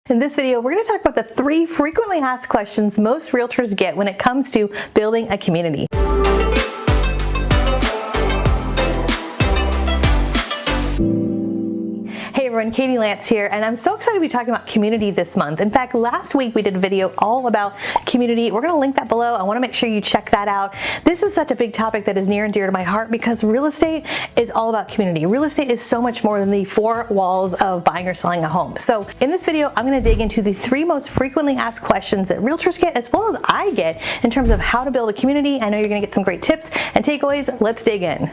In this video, we're going to talk about the 3 frequently asked questions most realtors get when it comes to building a community. Hey everyone, Katie Lance here, and I'm so excited to be talking about community this month. In fact, last week we did a video all about community. We're going to link that below. I want to make sure you check that out. This is such a big topic that is near and dear to my heart because real estate is all about community. Real estate is so much more than the 4 walls of buying or selling a home. So in this video, I'm going to dig into the 3 most frequently asked questions that realtors get as well as I get in terms of how to build a community. I know you're going to get some great tips and takeaways. Let's dig in.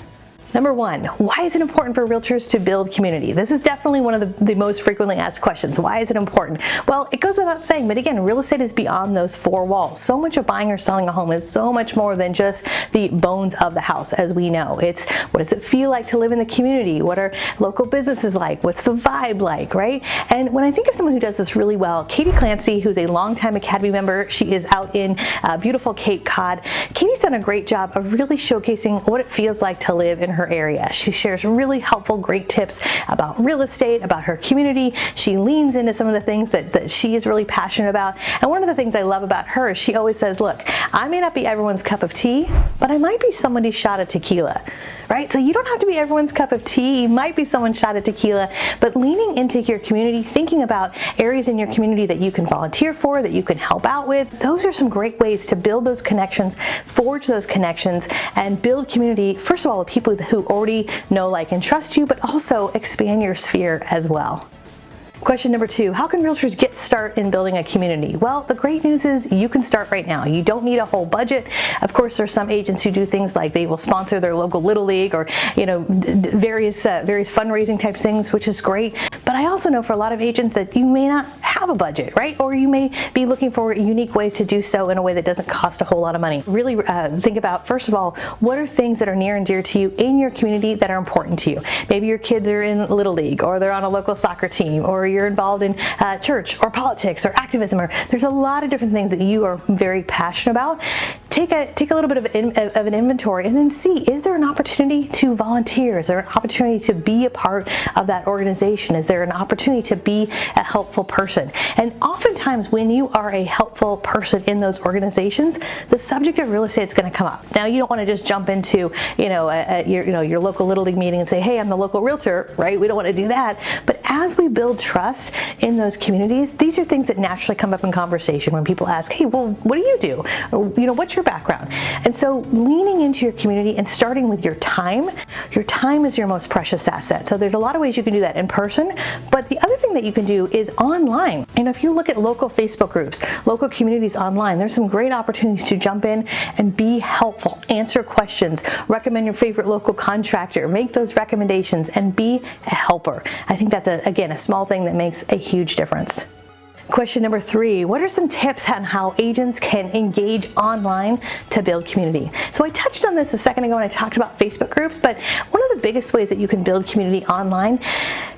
Number 1, why is it important for realtors to build community? This is definitely one of the most frequently asked questions. Why is it important? Well, it goes without saying, but again, real estate is beyond those 4 walls. So much of buying or selling a home is so much more than just the bones of the house, as we know. It's what does it feel like to live in the community? What are local businesses like? What's the vibe like, right? And when I think of someone who does this really well, Katie Clancy, who's a longtime Academy member, she is out in beautiful Cape Cod. Katie's done a great job of really showcasing what it feels like to live in her area. She shares really helpful, great tips about real estate, about her community. She leans into some of the things that she is really passionate about. And one of the things I love about her is she always says, look, I may not be everyone's cup of tea, but I might be somebody's shot of tequila, right? So you don't have to be everyone's cup of tea. You might be someone's shot of tequila, but leaning into your community, thinking about areas in your community that you can volunteer for, that you can help out with, those are some great ways to build those connections, forge those connections, and build community, first of all, with people who already know, like, and trust you, but also expand your sphere as well. Question number 2, how can realtors get started in building a community? Well, the great news is you can start right now. You don't need a whole budget. Of course, there's some agents who do things like they will sponsor their local Little League or, various fundraising type things, which is great. But I also know for a lot of agents that you may not have a budget, right? Or you may be looking for unique ways to do so in a way that doesn't cost a whole lot of money. Really think about, first of all, what are things that are near and dear to you in your community that are important to you? Maybe your kids are in Little League, or they're on a local soccer team, or you're involved in church or politics or activism, or there's a lot of different things that you are very passionate about. Take a little bit of an inventory and then see, is there an opportunity to volunteer? Is there an opportunity to be a part of that organization? Is there an opportunity to be a helpful person? And oftentimes when you are a helpful person in those organizations, the subject of real estate is going to come up. Now, you don't want to just jump into your local Little League meeting and say, hey, I'm the local realtor, right? We don't want to do that. But as we build trust in those communities, these are things that naturally come up in conversation when people ask, hey, well, what do you do? Or, what's your background? And so leaning into your community and starting with your time is your most precious asset. So there's a lot of ways you can do that in person, but the other thing that you can do is online. If you look at local Facebook groups, local communities online, there's some great opportunities to jump in and be helpful, answer questions, recommend your favorite local contractor, make those recommendations, and be a helper. I think that's, again, a small thing that makes a huge difference. Question number 3, what are some tips on how agents can engage online to build community? So I touched on this a second ago when I talked about Facebook groups, but one of the biggest ways that you can build community online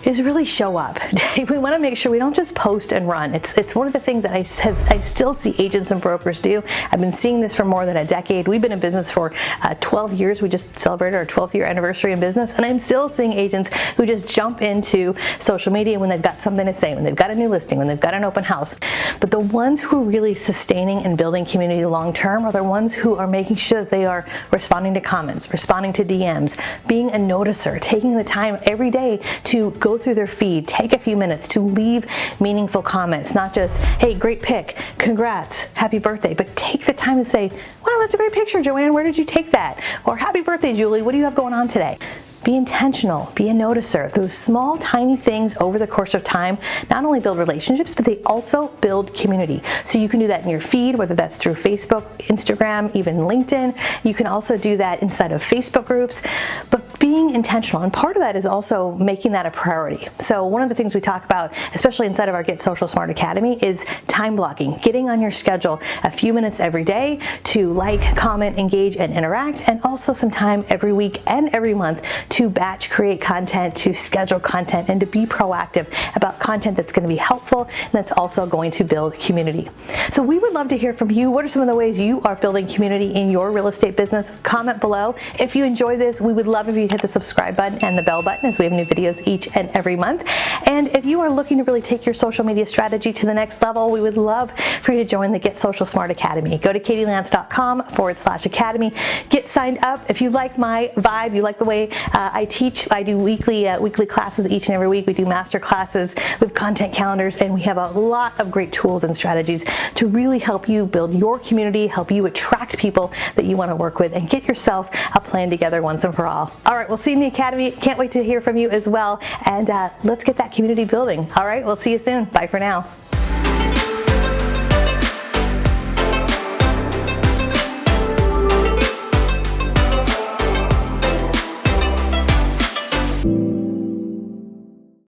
is really show up. We want to make sure we don't just post and run. It's one of the things that I still see agents and brokers do. I've been seeing this for more than a decade. We've been in business for 12 years. We just celebrated our 12th year anniversary in business, and I'm still seeing agents who just jump into social media when they've got something to say, when they've got a new listing, when they've got an open house. But the ones who are really sustaining and building community long term are the ones who are making sure that they are responding to comments, responding to DMs, being a noticer, taking the time every day to go through their feed, take a few minutes to leave meaningful comments, not just, hey, great pic, congrats, happy birthday, but take the time to say, wow, that's a great picture, Joanne, where did you take that? Or happy birthday, Julie, what do you have going on today? Be intentional, be a noticer. Those small, tiny things over the course of time not only build relationships, but they also build community. So you can do that in your feed, whether that's through Facebook, Instagram, even LinkedIn. You can also do that inside of Facebook groups, but being intentional. And part of that is also making that a priority. So one of the things we talk about, especially inside of our Get Social Smart Academy, is time blocking, getting on your schedule a few minutes every day to like, comment, engage, and interact, and also some time every week and every month to batch create content, to schedule content, and to be proactive about content that's going to be helpful and that's also going to build community. So we would love to hear from you. What are some of the ways you are building community in your real estate business? Comment below. If you enjoy this, we would love if you hit the subscribe button and the bell button, as we have new videos each and every month. And if you are looking to really take your social media strategy to the next level, we would love for you to join the Get Social Smart Academy. Go to katielance.com/academy. Get signed up. If you like my vibe, you like the way I teach, I do weekly classes each and every week. We do master classes with content calendars, and we have a lot of great tools and strategies to really help you build your community, help you attract people that you want to work with, and get yourself a plan together once and for all. All right, we'll see you in the Academy. Can't wait to hear from you as well, and let's get that community building. All right, we'll see you soon. Bye for now.